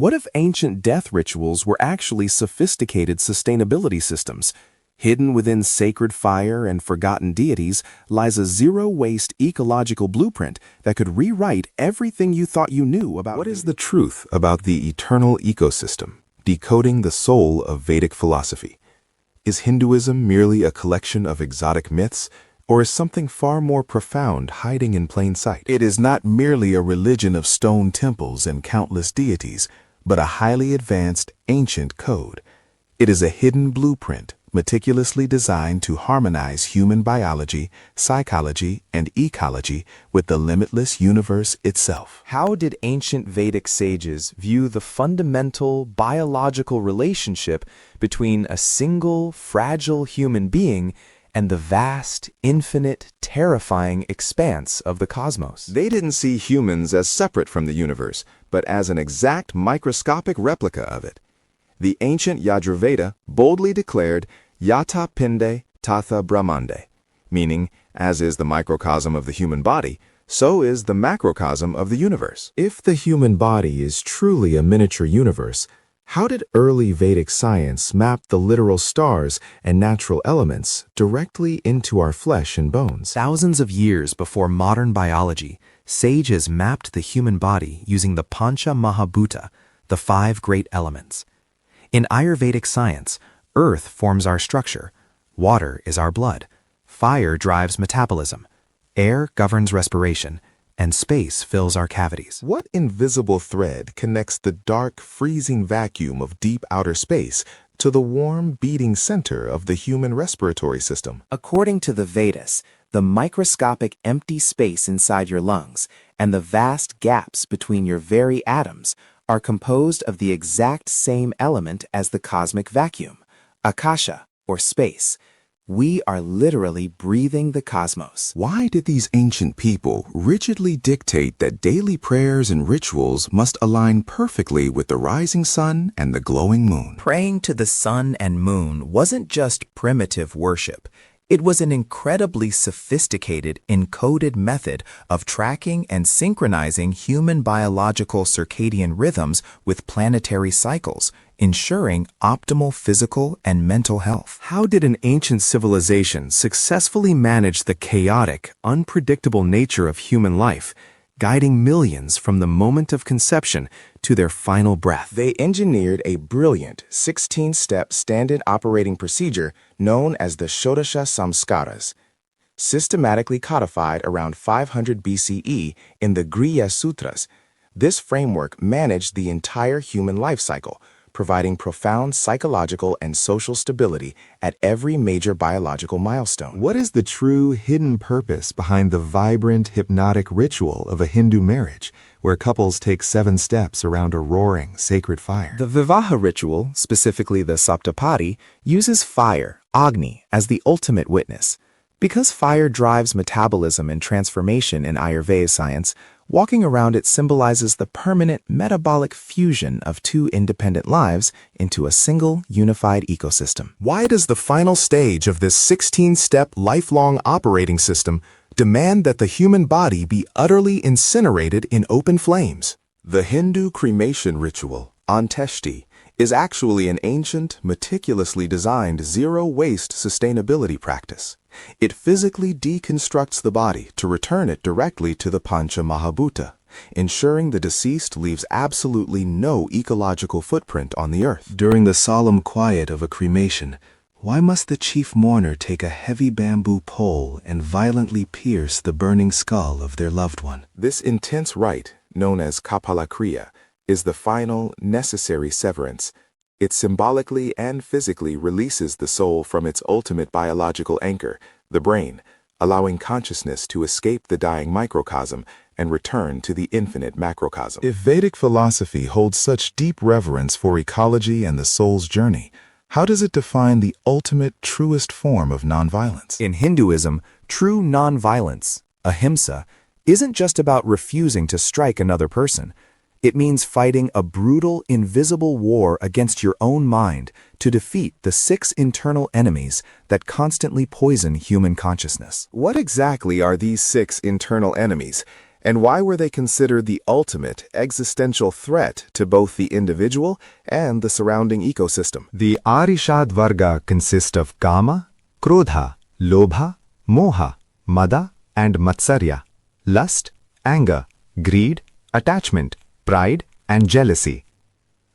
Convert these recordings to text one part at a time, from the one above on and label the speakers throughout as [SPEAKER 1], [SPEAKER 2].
[SPEAKER 1] What if ancient death rituals were actually sophisticated sustainability systems? Hidden within sacred fire and forgotten deities lies a zero-waste ecological blueprint that could rewrite everything you thought you knew about.
[SPEAKER 2] What is the truth about the eternal ecosystem? Decoding the soul of Vedic philosophy. Is Hinduism merely a collection of exotic myths, or is something far more profound hiding in plain sight? It is not merely a religion of stone temples and countless deities, but a highly advanced ancient code. It is a hidden blueprint, meticulously designed to harmonize human biology, psychology, and ecology with the limitless universe itself.
[SPEAKER 3] How did ancient Vedic sages view the fundamental biological relationship between a single, fragile human being and the vast, infinite, terrifying expanse of the cosmos?
[SPEAKER 2] They didn't see humans as separate from the universe, but as an exact microscopic replica of it. The ancient Yajurveda boldly declared Yata Pinde Tatha Brahmande, meaning, as is the microcosm of the human body, so is the macrocosm of the universe. If the human body is truly a miniature universe, how did early Vedic science map the literal stars and natural elements directly into our flesh and bones?
[SPEAKER 3] Thousands of years before modern biology, sages mapped the human body using the Pancha Mahabhuta, the 5 great elements. In Ayurvedic science, earth forms our structure, water is our blood, fire drives metabolism, air governs respiration, and space fills our cavities.
[SPEAKER 2] What invisible thread connects the dark, freezing vacuum of deep outer space to the warm, beating center of the human respiratory system?
[SPEAKER 4] According to the Vedas, the microscopic empty space inside your lungs and the vast gaps between your very atoms are composed of the exact same element as the cosmic vacuum, akasha, or space. We are literally breathing the cosmos.
[SPEAKER 2] Why did these ancient people rigidly dictate that daily prayers and rituals must align perfectly with the rising sun and the glowing moon?
[SPEAKER 4] Praying to the sun and moon wasn't just primitive worship. It was an incredibly sophisticated, encoded method of tracking and synchronizing human biological circadian rhythms with planetary cycles, ensuring optimal physical and mental health.
[SPEAKER 1] How did an ancient civilization successfully manage the chaotic, unpredictable nature of human life, guiding millions from the moment of conception to their final breath?
[SPEAKER 5] They engineered a brilliant 16-step standard operating procedure known as the Shodasha Samskaras, systematically codified around 500 BCE in the Griya Sutras. This framework managed the entire human life cycle, providing profound psychological and social stability at every major biological milestone.
[SPEAKER 2] What is the true hidden purpose behind the vibrant, hypnotic ritual of a Hindu marriage, where couples take 7 steps around a roaring, sacred fire?
[SPEAKER 4] The Vivaha ritual, specifically the Saptapadi, uses fire, Agni, as the ultimate witness. Because fire drives metabolism and transformation in Ayurveda science, walking around it symbolizes the permanent metabolic fusion of 2 independent lives into a single, unified ecosystem.
[SPEAKER 2] Why does the final stage of this 16-step lifelong operating system demand that the human body be utterly incinerated in open flames? The Hindu cremation ritual, Anteshti, is actually an ancient, meticulously designed zero-waste sustainability practice. It physically deconstructs the body to return it directly to the Pancha Mahabhuta, ensuring the deceased leaves absolutely no ecological footprint on the earth. During the solemn quiet of a cremation, why must the chief mourner take a heavy bamboo pole and violently pierce the burning skull of their loved one? This intense rite, known as Kapalakriya, is the final, necessary severance. It symbolically and physically releases the soul from its ultimate biological anchor, the brain, allowing consciousness to escape the dying microcosm and return to the infinite macrocosm. If Vedic philosophy holds such deep reverence for ecology and the soul's journey, how does it define the ultimate, truest form of nonviolence?
[SPEAKER 3] In Hinduism, true nonviolence, ahimsa, isn't just about refusing to strike another person. It means fighting a brutal, invisible war against your own mind to defeat the 6 internal enemies that constantly poison human consciousness.
[SPEAKER 2] What exactly are these 6 internal enemies, And why were they considered the ultimate existential threat to both the individual and the surrounding ecosystem?
[SPEAKER 3] The Arishad Varga consist of Kama, Krodha, Lobha, Moha, Mada, and Matsarya, lust, anger, greed, attachment, pride, and jealousy.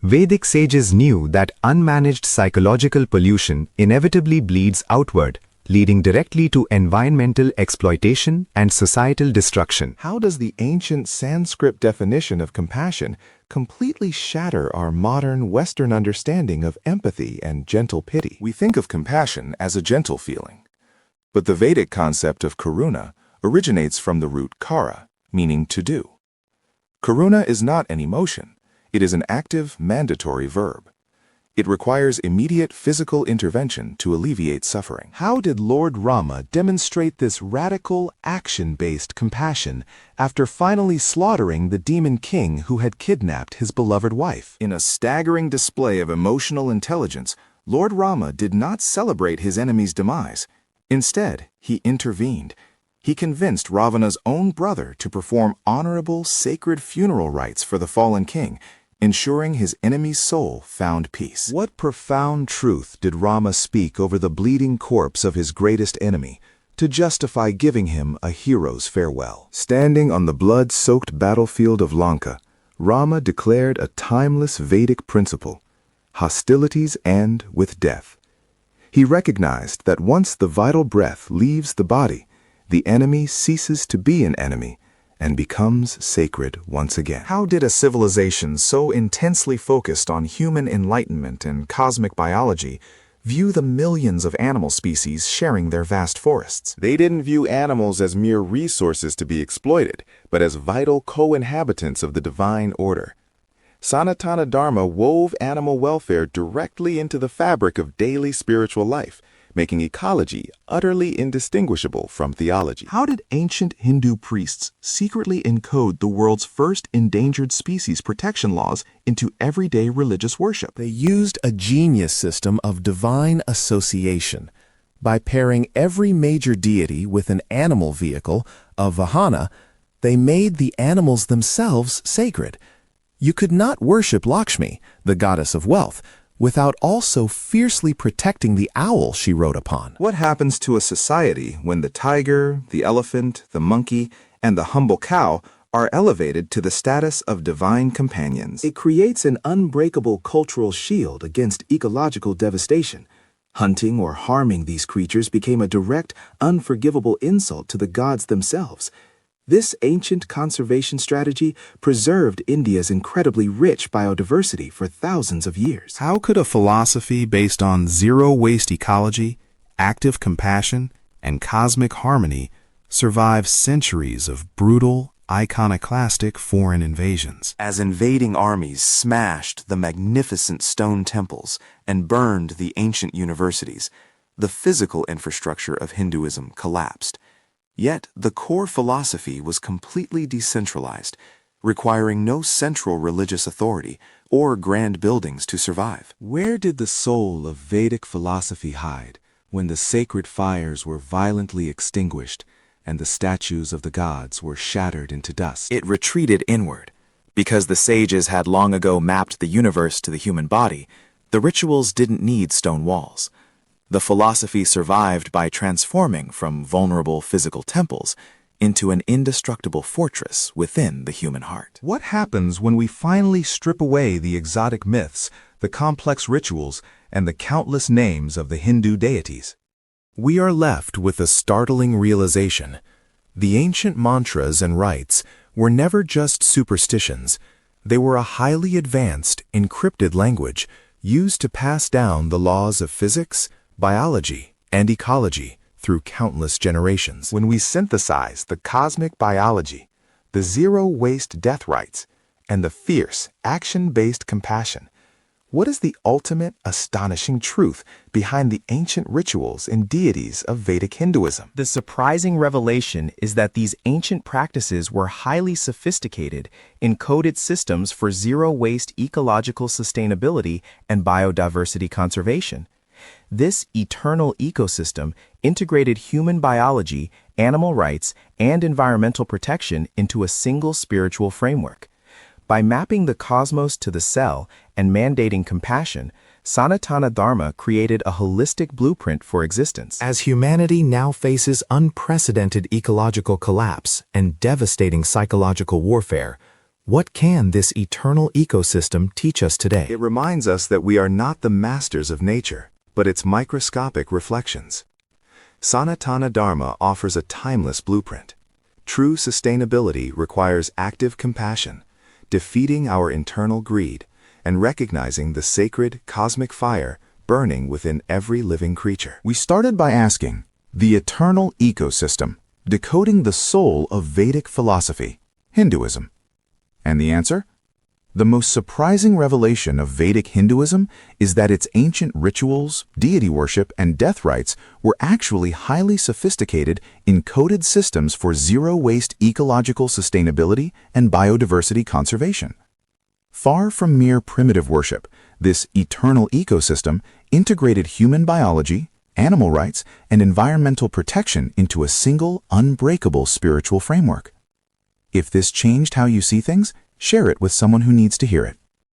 [SPEAKER 3] Vedic sages knew that unmanaged psychological pollution inevitably bleeds outward, leading directly to environmental exploitation and societal destruction.
[SPEAKER 2] How does the ancient Sanskrit definition of compassion completely shatter our modern Western understanding of empathy and gentle pity? We think of compassion as a gentle feeling, but the Vedic concept of karuna originates from the root kara, meaning to do. Karuna is not an emotion, it is an active, mandatory verb. It requires immediate physical intervention to alleviate suffering. How did Lord Rama demonstrate this radical, action-based compassion after finally slaughtering the demon king who had kidnapped his beloved wife? In a staggering display of emotional intelligence, Lord Rama did not celebrate his enemy's demise. Instead, he intervened. He convinced Ravana's own brother to perform honorable, sacred funeral rites for the fallen king, ensuring his enemy's soul found peace. What profound truth did Rama speak over the bleeding corpse of his greatest enemy to justify giving him a hero's farewell? Standing on the blood-soaked battlefield of Lanka, Rama declared a timeless Vedic principle: hostilities end with death. He recognized that once the vital breath leaves the body, the enemy ceases to be an enemy and becomes sacred once again. How did a civilization so intensely focused on human enlightenment and cosmic biology view the millions of animal species sharing their vast forests? They didn't view animals as mere resources to be exploited, but as vital co-inhabitants of the divine order. Sanatana Dharma wove animal welfare directly into the fabric of daily spiritual life, making ecology utterly indistinguishable from theology. How did ancient Hindu priests secretly encode the world's first endangered species protection laws into everyday religious worship? They used a genius system of divine association. By pairing every major deity with an animal vehicle, a vahana, they made the animals themselves sacred. You could not worship Lakshmi, the goddess of wealth, without also fiercely protecting the owl she rode upon. What happens to a society when the tiger, the elephant, the monkey, and the humble cow are elevated to the status of divine companions? It creates an unbreakable cultural shield against ecological devastation. Hunting or harming these creatures became a direct, unforgivable insult to the gods themselves. This ancient conservation strategy preserved India's incredibly rich biodiversity for thousands of years. How could a philosophy based on zero-waste ecology, active compassion, and cosmic harmony survive centuries of brutal, iconoclastic foreign invasions? As invading armies smashed the magnificent stone temples and burned the ancient universities, the physical infrastructure of Hinduism collapsed. Yet the core philosophy was completely decentralized, requiring no central religious authority or grand buildings to survive. Where did the soul of Vedic philosophy hide when the sacred fires were violently extinguished and the statues of the gods were shattered into dust? It retreated inward. Because the sages had long ago mapped the universe to the human body, the rituals didn't need stone walls. The philosophy survived by transforming from vulnerable physical temples into an indestructible fortress within the human heart. What happens when we finally strip away the exotic myths, the complex rituals, and the countless names of the Hindu deities? We are left with a startling realization. The ancient mantras and rites were never just superstitions. They were a highly advanced, encrypted language used to pass down the laws of physics, biology, and ecology through countless generations. When we synthesize the cosmic biology, the zero-waste death rites, and the fierce, action-based compassion, what is the ultimate astonishing truth behind the ancient rituals and deities of Vedic Hinduism?
[SPEAKER 4] The surprising revelation is that these ancient practices were highly sophisticated, encoded systems for zero-waste ecological sustainability and biodiversity conservation.
[SPEAKER 5] This eternal ecosystem integrated human biology, animal rights, and environmental protection into a single spiritual framework. By mapping the cosmos to the cell and mandating compassion, Sanatana Dharma created a holistic blueprint for existence.
[SPEAKER 3] As humanity now faces unprecedented ecological collapse and devastating psychological warfare, what can this eternal ecosystem teach us today?
[SPEAKER 2] It reminds us that we are not the masters of nature, but its microscopic reflections. Sanatana Dharma offers a timeless blueprint. True sustainability requires active compassion, defeating our internal greed, and recognizing the sacred cosmic fire burning within every living creature.
[SPEAKER 1] We started by asking, the eternal ecosystem, decoding the soul of Vedic philosophy, Hinduism. And the answer? The most surprising revelation of Vedic Hinduism is that its ancient rituals, deity worship, and death rites were actually highly sophisticated, encoded systems for zero-waste ecological sustainability and biodiversity conservation. Far from mere primitive worship, this eternal ecosystem integrated human biology, animal rights, and environmental protection into a single, unbreakable spiritual framework. If this changed how you see things, share it with someone who needs to hear it.